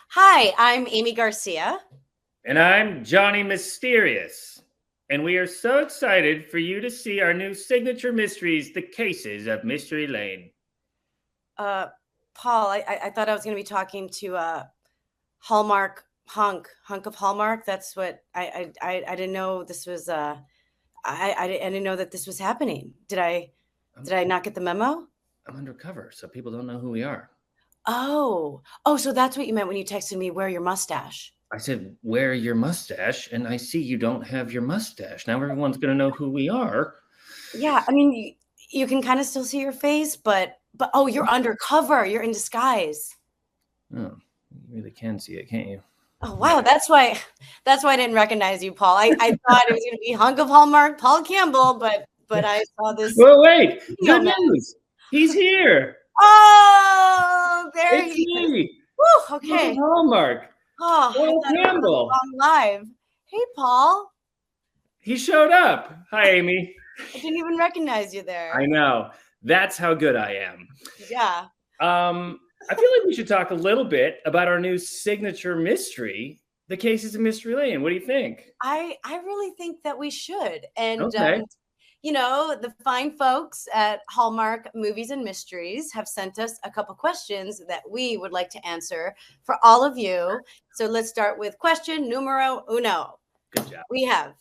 Hi, I'm Aimee Garcia. And I'm Johnny Mysterious. And we are so excited for you to see our new signature mysteries, The Cases of Mystery Lane. Uh, Paul, I thought I was going to be talking to Hallmark hunk of Hallmark. That's what I didn't know this was. I didn't know that this was happening. Did I not get the memo? I'm undercover, so people don't know who we are. Oh, so that's what you meant when you texted me. Wear your mustache. I said, wear your mustache, and I see you don't have your mustache. Now everyone's going to know who we are. Yeah, I mean you can kind of still see your face, but oh, you're undercover. You're in disguise. Oh, you really can see it, can't you? Oh wow, that's why I didn't recognize you, Paul. I thought it was going to be hunk of Hallmark, Paul Campbell, but I saw this Well, wait, video good man. news. He's here. Oh, there It's he is. me, Woo, Uncle okay. Hallmark, Oh, I Paul thought it was Campbell. on live. Hey, Paul. He showed up. Hi, Aimee. I didn't even recognize you there. I know. That's how good I am. Yeah. I feel like we should talk a little bit about our new signature mystery, The Cases of Mystery Lane. What do you think? I really think that we should. And Okay. the fine folks at Hallmark Movies and Mysteries have sent us a couple questions that we would like to answer for all of you. So let's start with question numero uno. Good job. We have,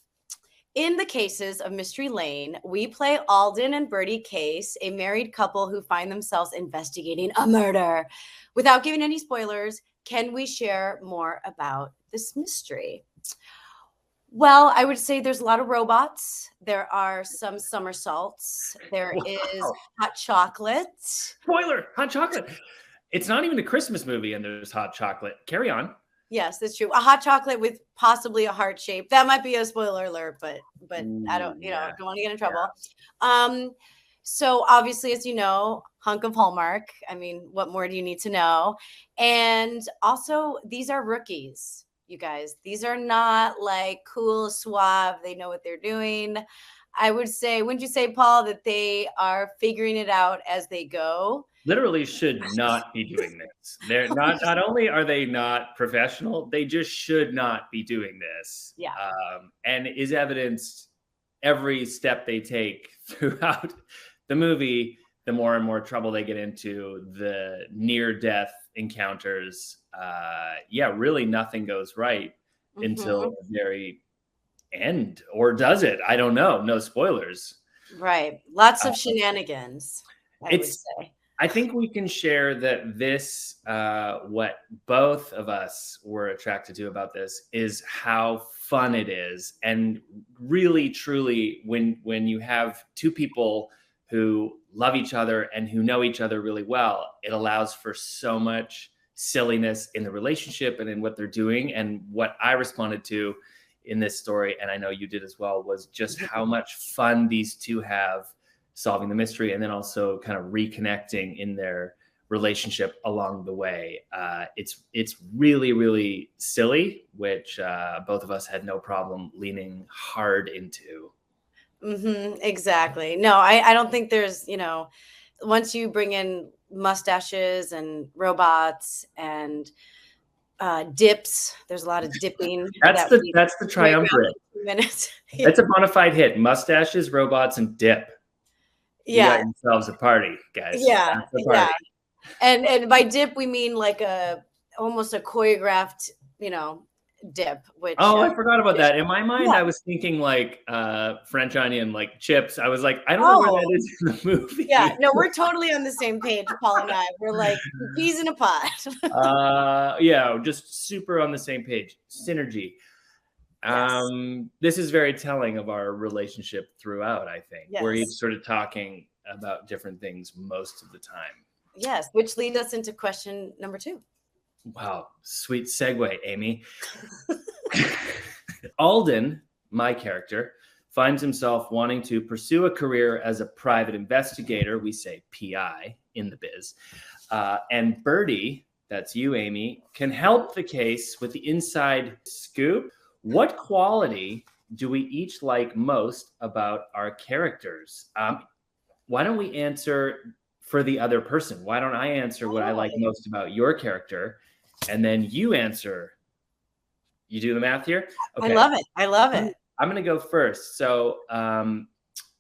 in the cases of Mystery Lane, we play Alden and Bertie Case, a married couple who find themselves investigating a murder. Without giving any spoilers, can we share more about this mystery? Well, I would say there's a lot of robots. There are some somersaults. There is hot chocolate. Spoiler, hot chocolate. It's not even a Christmas movie and there's hot chocolate. Carry on. Yes, that's true. A hot chocolate with possibly a heart shape. That might be a spoiler alert, but I don't, don't want to get in trouble. Yeah. So obviously, as you know, hunk of Hallmark. I mean, what more do you need to know? And also, these are rookies, you guys. These are not like cool, suave. They know what they're doing. I would say, wouldn't you say, Paul, that they are figuring it out as they go? Literally should not be doing this. They're not only are they not professional, they just should not be doing this. Yeah. And is evidenced every step they take throughout the movie. The more and more trouble they get into, the near-death encounters. Really nothing goes right until the very end. Or does it? I don't know. No spoilers. Right. Lots of shenanigans, I would say. I think we can share that this, what both of us were attracted to about this is how fun it is. And really, truly, when you have two people who love each other and who know each other really well, it allows for so much silliness in the relationship and in what they're doing. And what I responded to in this story, and I know you did as well, was just how much fun these two have solving the mystery and then also kind of reconnecting in their relationship along the way. It's really, really silly, which both of us had no problem leaning hard into. Exactly. No, I don't think there's, once you bring in mustaches and robots and dips, there's a lot of dipping. That's the triumvirate. Minutes. That's a bona fide hit. Mustaches, robots, and dip. You got yourselves a party, guys. Yeah. And by dip we mean like almost a choreographed, dip. Which I forgot about that. In my mind, I was thinking like French onion, like chips. I was like, I don't know where that is in the movie. Yeah, no, we're totally on the same page, Paul and I. We're like peas in a pot. Just super on the same page. Synergy. Yes. This is very telling of our relationship throughout, I think. Yes. We're each sort of talking about different things most of the time. Yes, which leads us into question number 2. Wow, sweet segue, Aimee. Alden, my character, finds himself wanting to pursue a career as a private investigator. We say PI in the biz. And Bertie, that's you, Aimee, can help the case with the inside scoop. What quality do we each like most about our characters? Why don't we answer for the other person? Why don't I answer what I like most about your character? and then you answer. You do the math here? Okay. I love it. I love it. I'm going to go first. So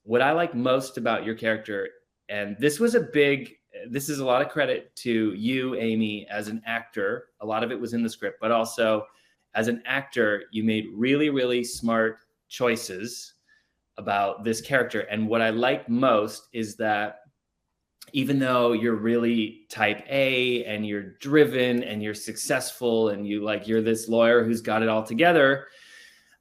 what I like most about your character, and this is a lot of credit to you, Aimee, as an actor. A lot of it was in the script, but also as an actor, you made really, really smart choices about this character. And what I like most is that even though you're really type A and you're driven and you're successful and you're this lawyer who's got it all together,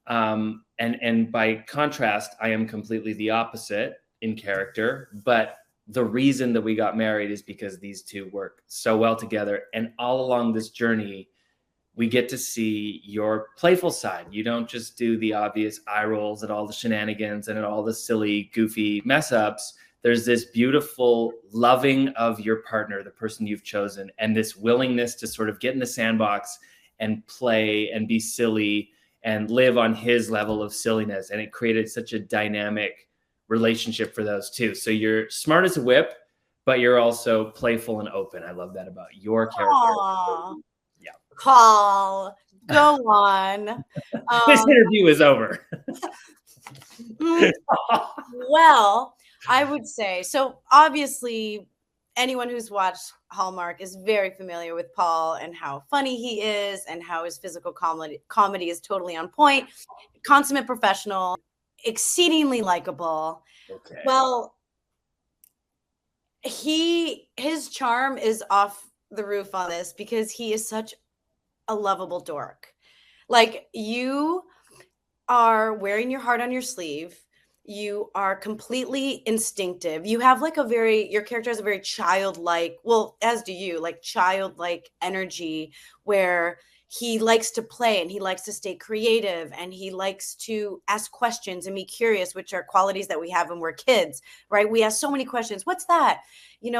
and by contrast, I am completely the opposite in character. But the reason that we got married is because these two work so well together. And all along this journey, we get to see your playful side. You don't just do the obvious eye rolls at all the shenanigans and at all the silly, goofy mess ups. There's this beautiful loving of your partner, the person you've chosen, and this willingness to sort of get in the sandbox and play and be silly and live on his level of silliness. And it created such a dynamic relationship for those two. So you're smart as a whip, but you're also playful and open. I love that about your character. Aww. Yeah. Paul, go on. This interview is over. Well, I would say, so obviously anyone who's watched Hallmark is very familiar with Paul and how funny he is and how his physical comedy is totally on point. Consummate professional, exceedingly likable. Okay. Well, his charm is off the roof on this because he is such a lovable dork. Like, you are wearing your heart on your sleeve. You are completely instinctive. You have like your character has a very childlike, well, as do you, like childlike energy where he likes to play and he likes to stay creative and he likes to ask questions and be curious, which are qualities that we have when we're kids, right? We ask so many questions. What's that?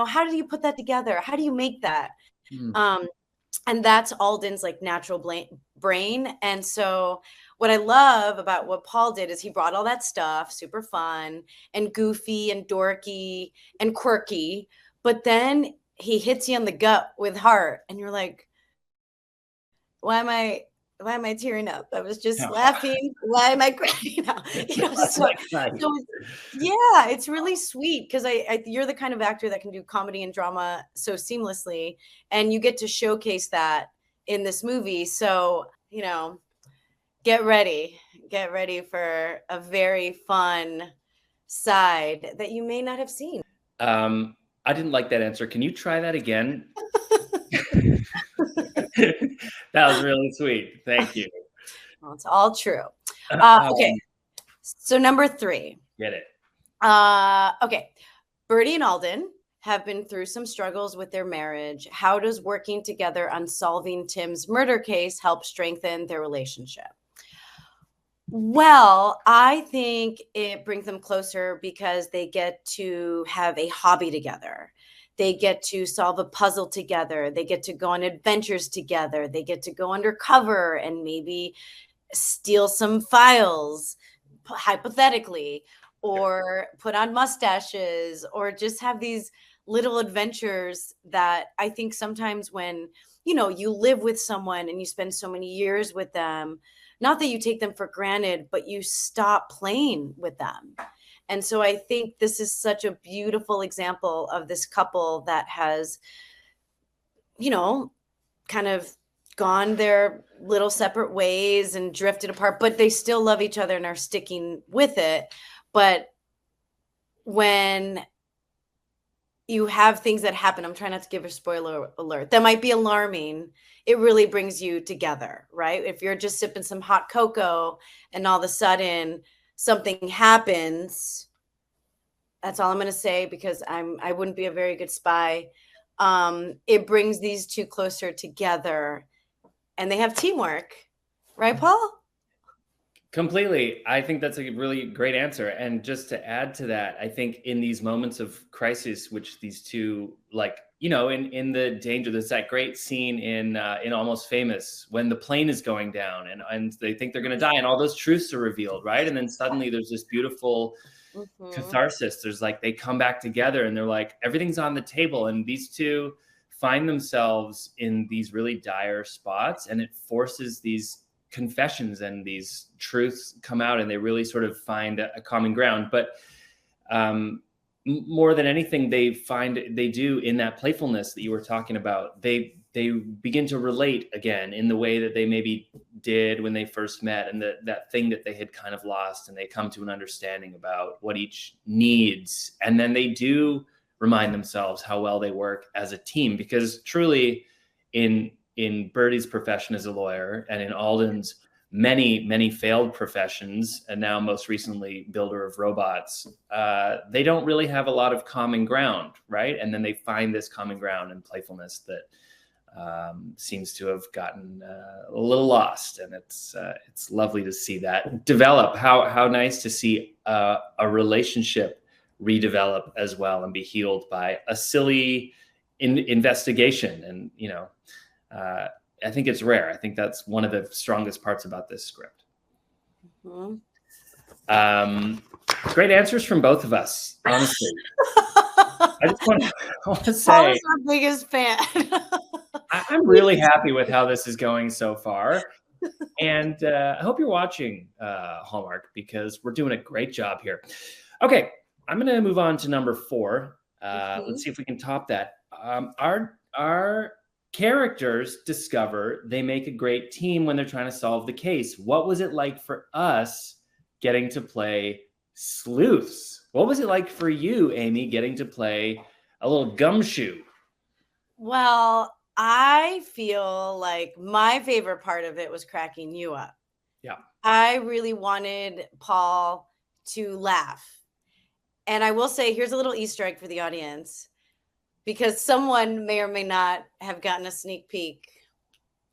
How do you put that together? How do you make that? And that's Alden's like natural brain. And so what I love about what Paul did is he brought all that stuff, super fun and goofy and dorky and quirky, but then he hits you on the gut with heart and you're like, why am I tearing up? I was just laughing. Why am I crying now? Yeah, it's really sweet because you're the kind of actor that can do comedy and drama so seamlessly, and you get to showcase that in this movie. So, get ready for a very fun side that you may not have seen. I didn't like that answer. Can you try that again? That was really sweet. Thank you. Well, it's all true. Okay. So number 3. Get it. Okay. Birdie and Alden have been through some struggles with their marriage. How does working together on solving Tim's murder case help strengthen their relationship? Well, I think it brings them closer because they get to have a hobby together. They get to solve a puzzle together. They get to go on adventures together. They get to go undercover and maybe steal some files, hypothetically, or put on mustaches, or just have these little adventures that I think sometimes when, you live with someone and you spend so many years with them, not that you take them for granted, but you stop playing with them. And so I think this is such a beautiful example of this couple that has, kind of gone their little separate ways and drifted apart, but they still love each other and are sticking with it. But when you have things that happen, I'm trying not to give a spoiler alert, that might be alarming, it really brings you together, right? If you're just sipping some hot cocoa and all of a sudden something happens, that's all I'm going to say because I wouldn't be a very good spy. It brings these two closer together and they have teamwork, right, Paul? Completely. I think that's a really great answer. And just to add to that, I think in these moments of crisis, which these two, in the danger, there's that great scene in Almost Famous when the plane is going down and they think they're going to die and all those truths are revealed, right? And then suddenly there's this beautiful catharsis. There's they come back together and they're like, everything's on the table. And these two find themselves in these really dire spots, and it forces these confessions and these truths come out, and they really sort of find a common ground. But more than anything, they do in that playfulness that you were talking about, they begin to relate again in the way that they maybe did when they first met, and that thing that they had kind of lost, and they come to an understanding about what each needs. And then they do remind themselves how well they work as a team, because truly in Birdie's profession as a lawyer, and in Alden's many failed professions, and now most recently builder of robots, they don't really have a lot of common ground, right? And then they find this common ground and playfulness that seems to have gotten a little lost, and it's lovely to see that develop. How nice to see a relationship redevelop as well and be healed by a silly investigation. And I think it's rare. I think that's one of the strongest parts about this script. Mm-hmm. Great answers from both of us, honestly. I just want to say, Paul is our biggest fan. I'm really happy with how this is going so far. And I hope you're watching Hallmark, because we're doing a great job here. Okay, I'm going to move on to number 4. Let's see if we can top that. Our characters discover they make a great team when they're trying to solve the case. What was it like for us getting to play sleuths? What was it like for you, Aimee, getting to play a little gumshoe? Well, I feel like my favorite part of it was cracking you up. Yeah. I really wanted Paul to laugh. And I will say, here's a little Easter egg for the audience, because someone may or may not have gotten a sneak peek.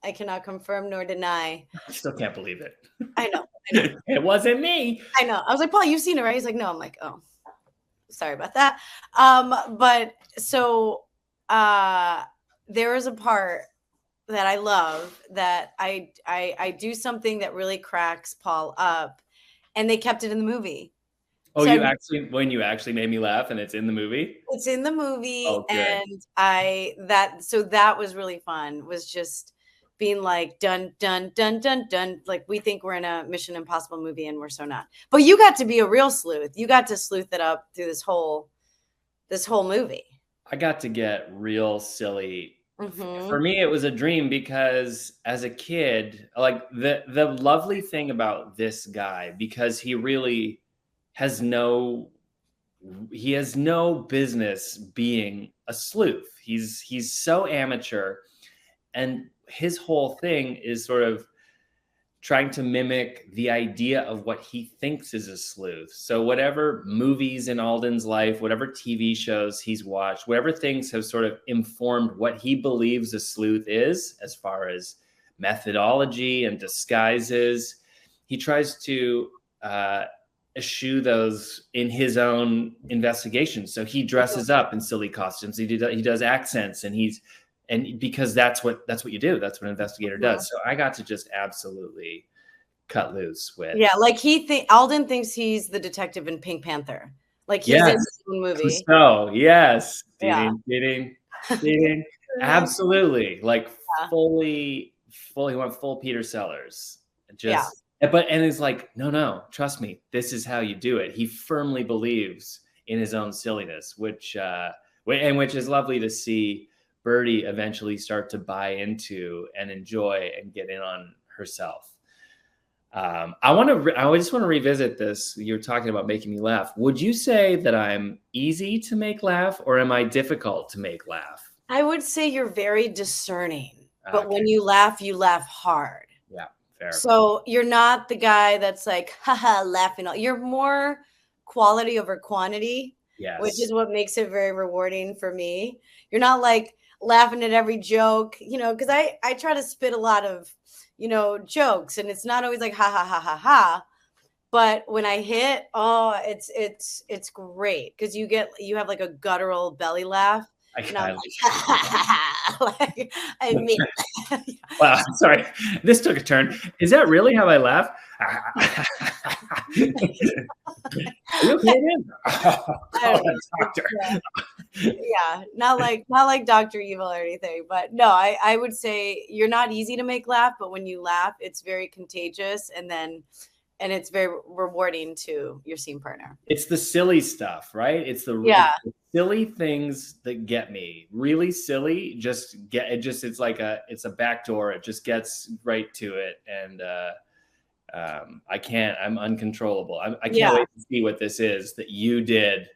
I cannot confirm nor deny. I still can't believe it. I know. It wasn't me. I know. I was like, Paul, you've seen it, right? He's like, no. I'm like, oh, sorry about that. But so there is a part that I love that I do something that really cracks Paul up, and they kept it in the movie. Oh, so when you actually made me laugh, and it's in the movie? It's in the movie. Oh, good. And that was really fun, was just being like, dun, dun, dun, dun, dun. Like, we think we're in a Mission Impossible movie, and we're so not. But you got to be a real sleuth. You got to sleuth it up through this whole movie. I got to get real silly. Mm-hmm. For me, it was a dream, because as a kid, like the lovely thing about this guy, because he really has no business being a sleuth. He's so amateur, and his whole thing is sort of trying to mimic the idea of what he thinks is a sleuth. So whatever movies in Alden's life, whatever TV shows he's watched, whatever things have sort of informed what he believes a sleuth is, as far as methodology and disguises, he tries to eschew those in his own investigations. So he dresses up in silly costumes. He does accents, and because that's what you do. That's what an investigator does. So I got to just absolutely cut loose with. Yeah, like Alden thinks he's the detective in Pink Panther. Like, he's in the movie. So yes, dating. Absolutely, like fully. He went full Peter Sellers. And it's like, no, trust me, this is how you do it. He firmly believes in his own silliness, which is lovely to see Birdie eventually start to buy into and enjoy and get in on herself. I just want to revisit this. You're talking about making me laugh. Would you say that I'm easy to make laugh, or am I difficult to make laugh? I would say you're very discerning, but when you laugh hard. Yeah. Fair. So you're not the guy that's like, haha, laughing. You're more quality over quantity, which is what makes it very rewarding for me. You're not like laughing at every joke, because I try to spit a lot of, jokes, and it's not always like, ha, ha, ha, ha, ha. But when I hit, it's great, because you have like a guttural belly laugh. I mean, wow, sorry, this took a turn. Is that really how I laugh? Are you okay, man? Doctor. Yeah, not like Dr. Evil or anything, but no, I would say you're not easy to make laugh, but when you laugh, it's very contagious, and it's very rewarding to your scene partner. It's the silly stuff, right? It's Yeah. the silly things that get me. Really silly, it's like it's a back door. It just gets right to it, and I'm uncontrollable. I can't wait to see what this is that you did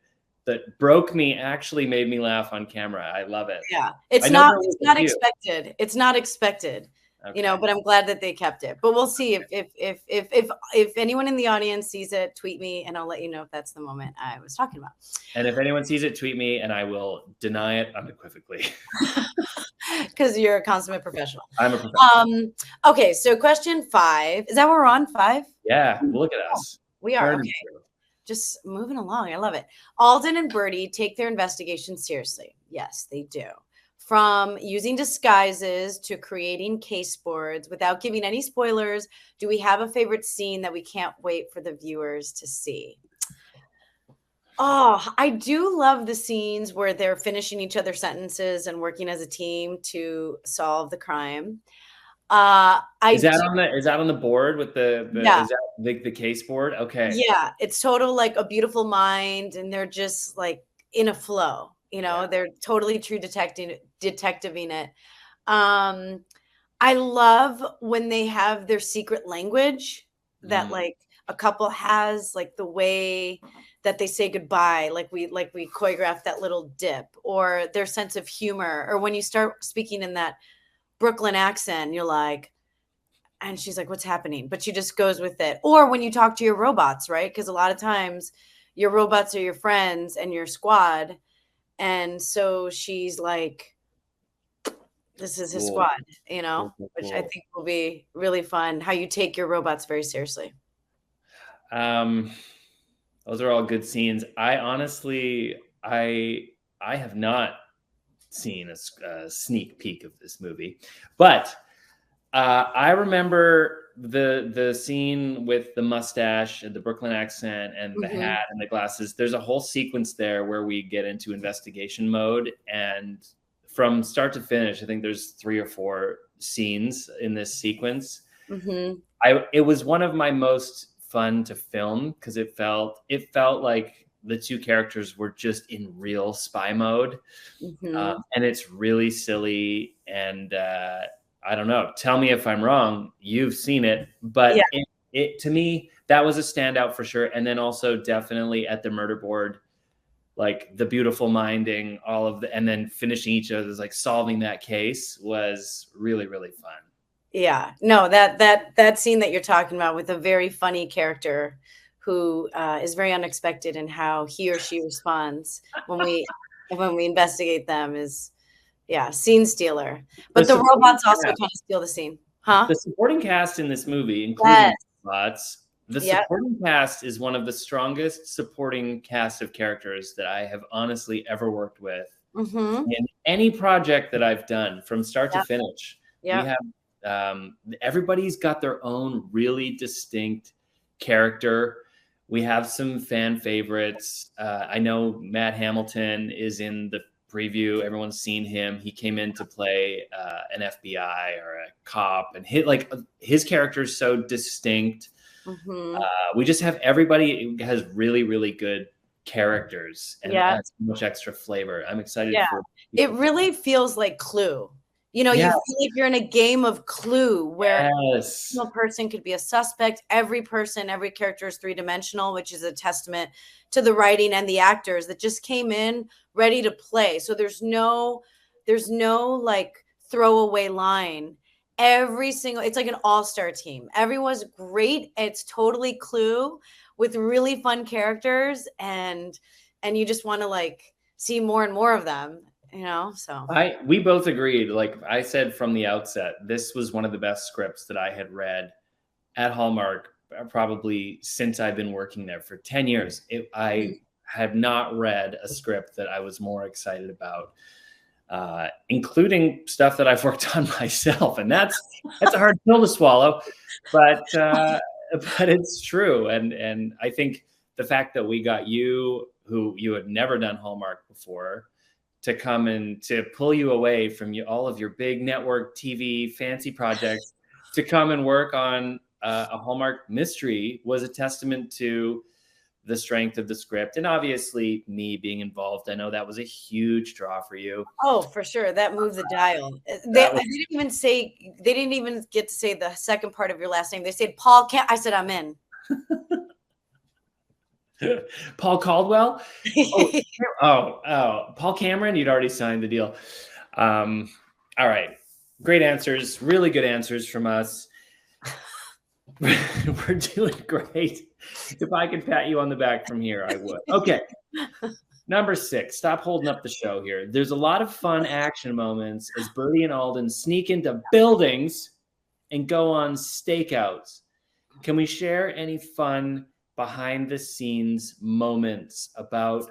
that broke me, actually made me laugh on camera. I love it. Yeah. It's not expected. It's not expected. Okay. You know, but I'm glad that they kept it. But we'll see if anyone in the audience sees it, tweet me and I'll let you know if that's the moment I was talking about. And if anyone sees it, tweet me and I will deny it unequivocally. Because you're a consummate professional. I'm a professional. Okay, so question 5. Is that what we're on? 5? Yeah, well, look at us. We are. Okay. Just moving along. I love it. Alden and Birdie take their investigation seriously. Yes, they do. From using disguises to creating case boards without giving any spoilers, do we have a favorite scene that we can't wait for the viewers to see? Oh, I do love the scenes where they're finishing each other's sentences and working as a team to solve the crime. Is that on the board with the yeah. Is that the case board? Okay. Yeah, it's total like a beautiful mind, and they're just like in a flow. You know, yeah. They're totally true detectiving it. I love when they have their secret language that like a couple has, like the way that they say goodbye, like we choreograph that little dip, or their sense of humor, or when you start speaking in that Brooklyn accent, you're like, and she's like, what's happening? But she just goes with it. Or when you talk to your robots, right? Because a lot of times your robots are your friends and your squad. And so she's like, this is his squad, you know, which I think will be really fun. How you take your robots very seriously. Those are all good scenes. I honestly, I have not seen a sneak peek of this movie, but I remember the scene with the mustache and the Brooklyn accent and the hat and the glasses. There's a whole sequence there where we get into investigation mode, and from start to finish, I think there's 3 or 4 scenes in this sequence. It was one of my most fun to film because it felt like the 2 characters were just in real spy mode, and it's really silly. And I don't know. Tell me if I'm wrong. You've seen it, but it to me that was a standout for sure. And then also definitely at the murder board, like the beautiful minding, and then finishing each other's, like solving that case was really, really fun. Yeah, no, that scene that you're talking about with a very funny character who is very unexpected in how he or she responds when we investigate them is, yeah, scene stealer. But the robots also kind of steal the scene, huh? The supporting cast in this movie, including robots, the supporting cast is one of the strongest supporting cast of characters that I have honestly ever worked with in any project that I've done from start to finish. We have everybody's got their own really distinct character. We have some fan favorites. I know Matt Hamilton is in the preview. Everyone's seen him. He came in to play an FBI or a cop, and his character is so distinct. We just have everybody has really, really good characters, and adds so much extra flavor. I'm excited for it. Really feels like Clue. You know, you feel like you're in a game of Clue where a single person could be a suspect. Every character is 3-dimensional, which is a testament to the writing and the actors that just came in ready to play. So there's no like throwaway line. It's like an all-star team. Everyone's great. It's totally Clue with really fun characters, and you just want to like see more and more of them. You know, so we both agreed. Like I said from the outset, this was one of the best scripts that I had read at Hallmark probably since I've been working there for 10 years. I had not read a script that I was more excited about, including stuff that I've worked on myself, and that's a hard pill to swallow, but it's true. And I think the fact that we got you, who you had never done Hallmark before, to come and to pull you away from all of your big network TV fancy projects to come and work on a Hallmark mystery was a testament to the strength of the script, and obviously me being involved. I know that was a huge draw for you. Oh, for sure. That moved the dial. They didn't even get to say the second part of your last name. They said Paul. I said, I'm in. Paul Caldwell. Paul Cameron. You'd already signed the deal. All right. Great answers. Really good answers from us. We're doing great. If I could pat you on the back from here, I would. Okay. Number 6. Stop holding up the show here. There's a lot of fun action moments as Birdie and Alden sneak into buildings and go on stakeouts. Can we share any fun behind the scenes moments about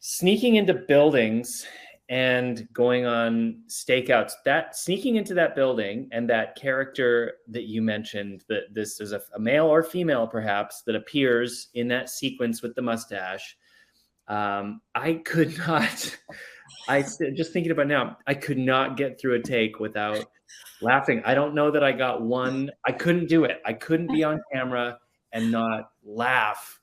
sneaking into buildings and going on stakeouts? That sneaking into that building and that character that you mentioned, that this is a male or female perhaps that appears in that sequence with the mustache. I could not, just thinking about it now, I could not get through a take without laughing. I don't know that I got one. I couldn't do it. I couldn't be on camera and not laugh.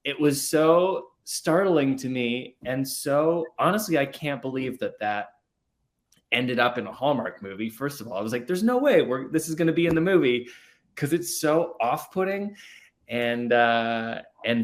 It was so startling to me. And so honestly, I can't believe that ended up in a Hallmark movie. First of all, I was like, there's no way this is going to be in the movie, because it's so off-putting and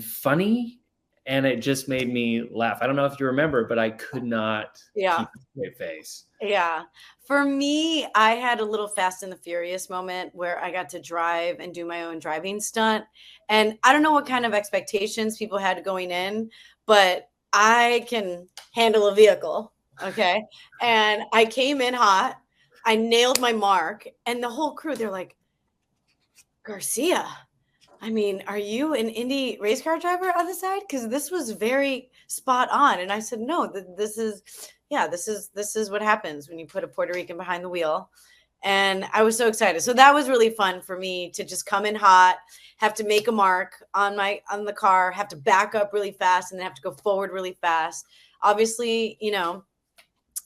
funny. And it just made me laugh. I don't know if you remember, but I could not keep a straight face. Yeah. For me, I had a little Fast and the Furious moment where I got to drive and do my own driving stunt. And I don't know what kind of expectations people had going in, but I can handle a vehicle. Okay. And I came in hot. I nailed my mark. And the whole crew, they're like, Garcia, I mean, are you an Indy race car driver on the side? Because this was very spot on. And I said, no, this is what happens when you put a Puerto Rican behind the wheel. And I was so excited. So that was really fun for me to just come in hot, have to make a mark on the car, have to back up really fast, and then have to go forward really fast. Obviously,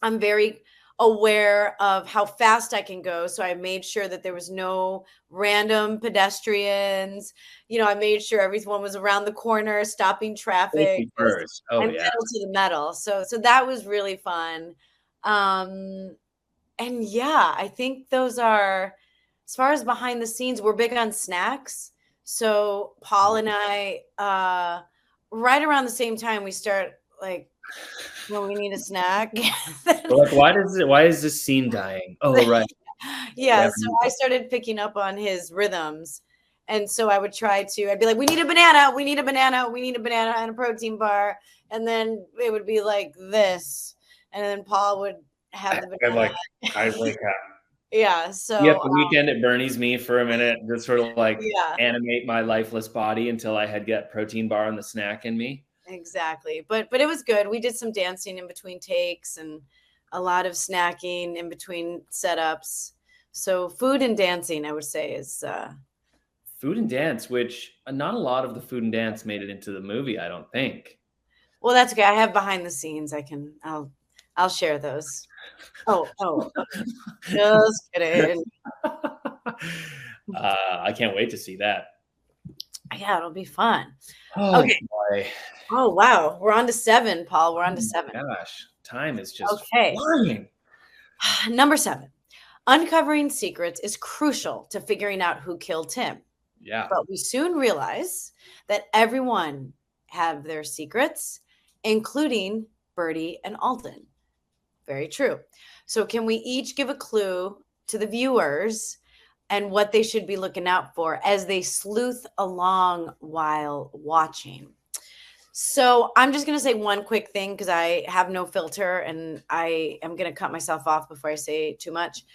I'm very aware of how fast I can go. So I made sure that there was no random pedestrians. I made sure everyone was around the corner, stopping traffic. First. Oh, yeah. Metal to the metal. So that was really fun. And yeah, I think those are, as far as behind the scenes, we're big on snacks. So Paul and I, right around the same time, we start like, we need a snack. Like, why is this scene dying? Oh, right. Yeah. So I started picking up on his rhythms. And so I would I'd be like, we need a banana and a protein bar. And then it would be like this. And then Paul would have the banana. I wake up. Yeah. So you have the weekend at Bernie's me for a minute, just sort of animate my lifeless body until I had get protein bar and the snack in me. Exactly. But it was good. We did some dancing in between takes and a lot of snacking in between setups. So food and dancing, I would say, is food and dance, which not a lot of the food and dance made it into the movie, I don't think. Well, that's okay. I have behind the scenes. I'll share those. Oh, just kidding. I can't wait to see that. Yeah, it'll be fun. Oh, okay. Boy. Oh, wow. We're on to 7, Paul. We're on to 7. Gosh, time is just flying. Number 7. Uncovering secrets is crucial to figuring out who killed Tim. Yeah. But we soon realize that everyone have their secrets, including Birdie and Alden. Very true. So can we each give a clue to the viewers and what they should be looking out for as they sleuth along while watching? So I'm just going to say one quick thing because I have no filter and I am going to cut myself off before I say too much.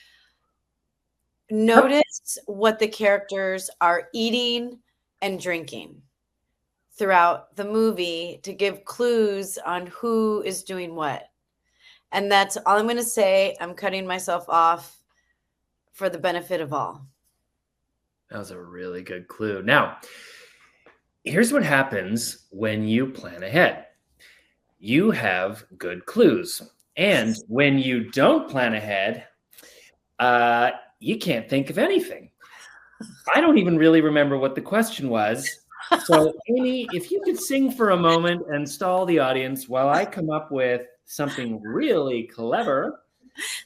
Notice what the characters are eating and drinking throughout the movie to give clues on who is doing what. And that's all I'm going to say. I'm cutting myself off for the benefit of all. That was a really good clue. Now, here's what happens when you plan ahead. you have good clues. And when you don't plan ahead, you can't think of anything. I don't even really remember what the question was. So, Aimee, if you could sing for a moment and stall the audience while I come up with something really clever.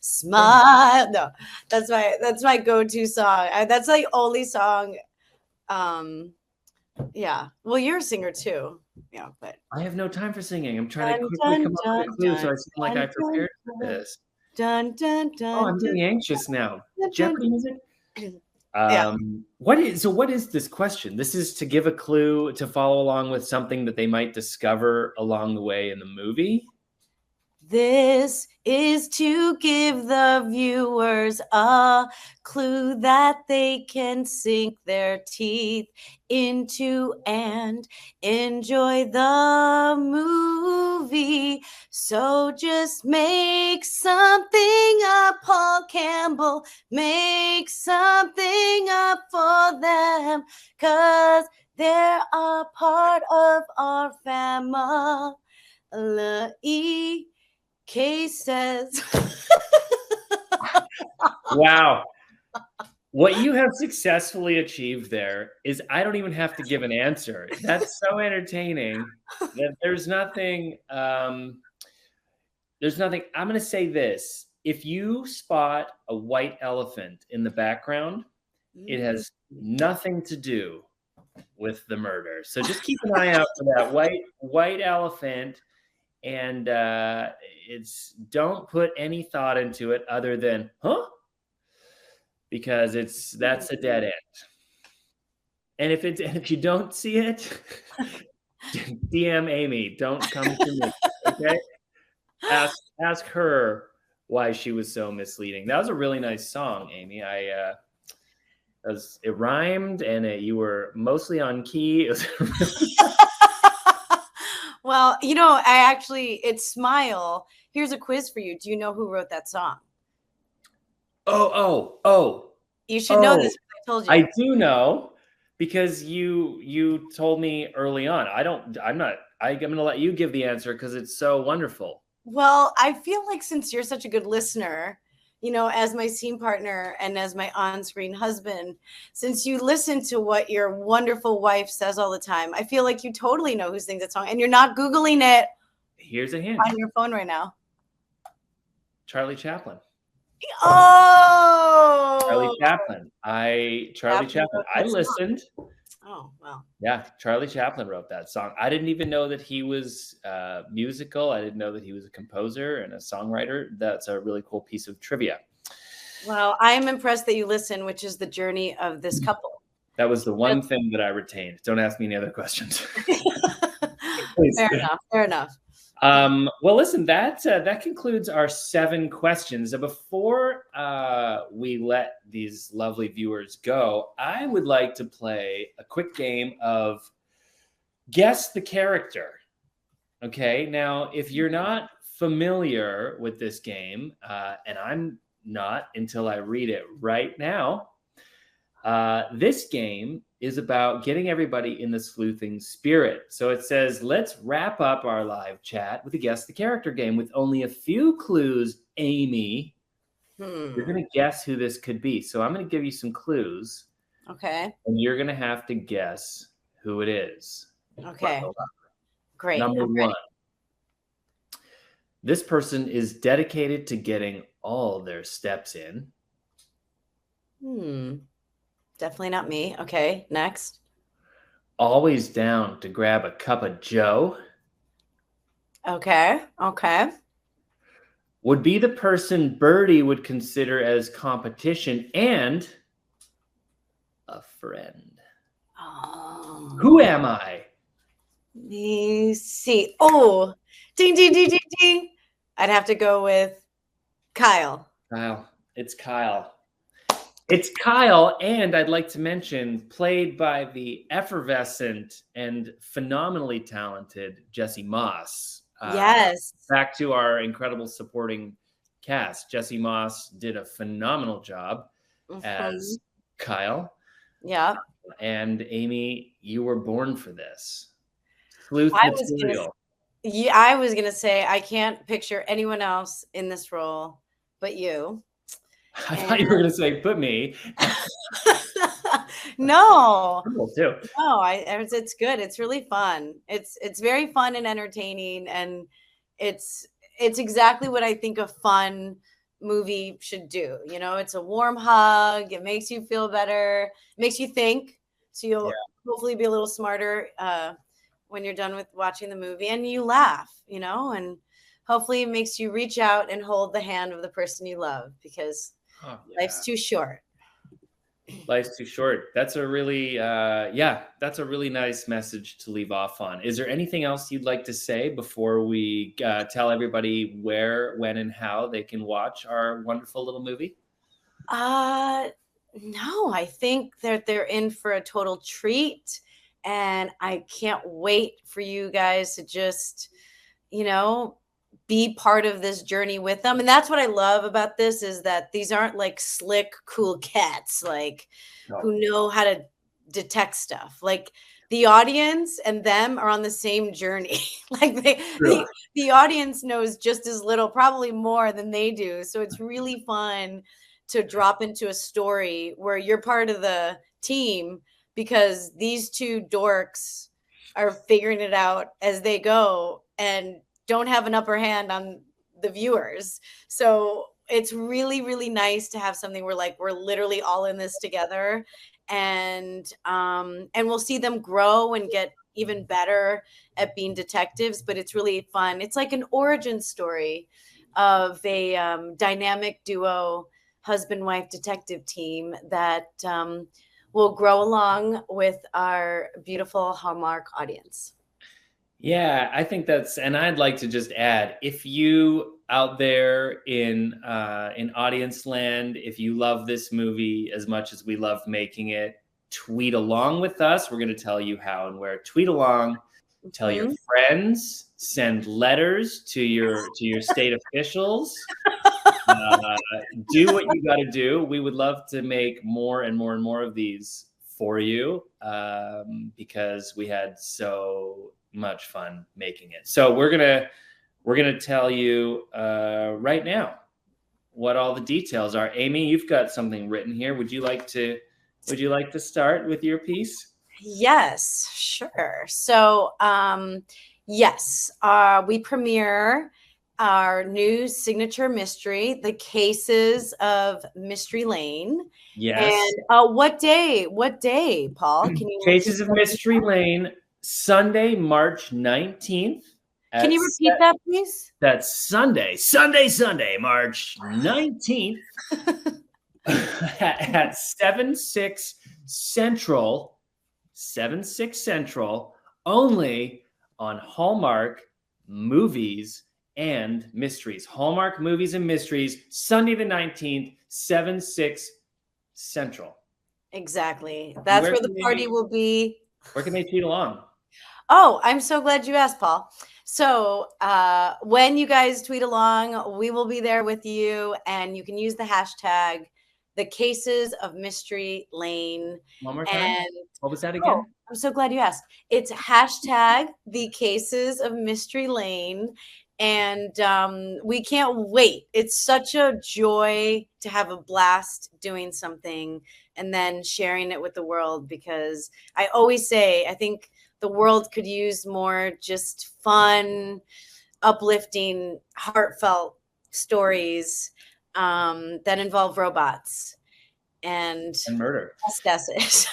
Smile. No, that's my go-to song. That's the only song. Yeah. Well, you're a singer too. Yeah, but I have no time for singing. I'm trying to dun, quickly dun, come up with dun, a clue so I dun, seem like dun, I prepared for dun, this. dun, dun, Oh, dun, I'm dun, getting anxious now. dun, Jeopardy dun. music? Yeah. What is this question? This is to give a clue to follow along with something that they might discover along the way in the movie. This is to give the viewers a clue that they can sink their teeth into and enjoy the movie. So just make something up, Paul Campbell. Make something up for them, 'cause they're a part of our family. Case says. Wow. What you have successfly achieved there is I don't even have to give an answer. That's so entertaining that there's nothing. I'm going to say this. If you spot a white elephant in the background, it has nothing to do with the murder. So just keep an eye out for that white elephant. And don't put any thought into it other than, huh? Because that's a dead end. And if you don't see it, DM Aimee. Don't come to me. Okay? Ask her why she was so misleading. That was a really nice song, Aimee. It rhymed and you were mostly on key. It was really Well, it's Smile. Here's a quiz for you. Do you know who wrote that song? Oh. You should know this. I told you. I do know because you told me early on. I'm going to let you give the answer because it's so wonderful. Well, I feel like since you're such a good listener, as my scene partner and as my on-screen husband, since you listen to what your wonderful wife says all the time, I feel like you totally know who sings that song, and you're not Googling it. Here's a hint. On your phone right now. Charlie Chaplin. Oh! Charlie Chaplin. I listened. Oh, wow. Yeah, Charlie Chaplin wrote that song. I didn't even know that he was musical. I didn't know that he was a composer and a songwriter. That's a really cool piece of trivia. Well, I am impressed that you listen, which is the journey of this couple. That was the one thing that I retained. Don't ask me any other questions. Fair enough. Well, listen, that concludes our 7 questions. Before we let these lovely viewers go, I would like to play a quick game of Guess the Character. Okay, now, if you're not familiar with this game, and I'm not until I read it right now, this game is about getting everybody in the sleuthing spirit. So it says, let's wrap up our live chat with a Guess the Character game with only a few clues, Aimee. You're going to guess who this could be. So I'm going to give you some clues. Okay. And you're going to have to guess who it is. Okay. Great. Number 1. This person is dedicated to getting all their steps in. Definitely not me. Okay, next. Always down to grab a cup of joe. Okay. Would be the person Birdie would consider as competition and a friend. Oh. Who am I? Let me see. Oh, ding, ding, ding, ding, ding. I'd have to go with Kyle. It's Kyle. It's Kyle, and I'd like to mention, played by the effervescent and phenomenally talented Jesse Moss. Yes. Back to our incredible supporting cast. Jesse Moss did a phenomenal job as Kyle. Yeah. And Aimee, you were born for this. Sleuth material. Yeah, I was gonna say I can't picture anyone else in this role but you. I And thought you were going to say, put me. no, Cool too. no, it's good. It's really fun. It's very fun and entertaining, and it's it's exactly what I think a fun movie should do. You know, it's a warm hug. It makes you feel better. It makes you think. So Yeah. you'll hopefully be a little smarter when you're done with watching the movie, and you laugh. You know, and hopefully it makes you reach out and hold the hand of the person you love, because Oh, yeah. life's too short. Life's too short. That's a really, that's a really nice message to leave off on. Is there anything else you'd like to say before we tell everybody where, when, and how they can watch our wonderful little movie? No, I think that they're in for a total treat, and I can't wait for you guys to just, you know, be part of this journey with them. And that's what I love about this, is that these aren't like slick, cool cats, like who know how to detect stuff. Like the audience and them are on the same journey. Like the audience knows just as little, probably more than they do. So it's really fun to drop into a story where you're part of the team, because these two dorks are figuring it out as they go and don't have an upper hand on the viewers. So it's really, really nice to have something where like we're literally all in this together, and we'll see them grow and get even better at being detectives. But it's really fun. It's like an origin story of a dynamic duo, husband-wife detective team that will grow along with our beautiful Hallmark audience. Yeah, I think that's, and I'd like to just add, if you out there in audience land, if you love this movie as much as we love making it, tweet along with us. We're going to tell you how and where. Tweet along, tell your friends, send letters to your state officials. Do what you got to do. We would love to make more and more and more of these for you, because we had so much fun making it. So we're gonna tell you right now what all the details are. Aimee, you've got something written here. Would you like to start with your piece? Yes, sure. So yes, we premiere our new signature mystery, The Cases of Mystery Lane. Yes. And what day, Paul? Can you Cases of Mystery Lane, Sunday, March 19th. Can you repeat that, please? That's Sunday, March 19th at 7/6 Central, 7/6 Central, only on Hallmark Movies and Mysteries. Hallmark Movies and Mysteries, Sunday the 19th, 7/6 Central. Exactly. That's where the party will be. Where can they tweet along? Oh, I'm so glad you asked, Paul. So when you guys tweet along, we will be there with you, and you can use the hashtag The Cases of Mystery Lane. One more time. And what was that again? Oh, I'm so glad you asked. It's hashtag The Cases of Mystery Lane. And we can't wait. It's such a joy to have a blast doing something and then sharing it with the world, because I always say, I think the world could use more just fun, uplifting, heartfelt stories that involve robots and murder. That's it.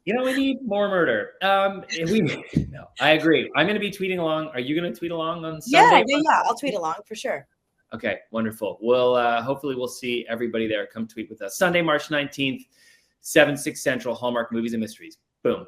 We need more murder. No, I agree. I'm going to be tweeting along. Are you going to tweet along on Sunday? Yeah. I'll tweet along for sure. Okay, wonderful. We'll hopefully we'll see everybody there. Come tweet with us. Sunday, March 19th, 7/6 Central, Hallmark Movies and Mysteries. Boom.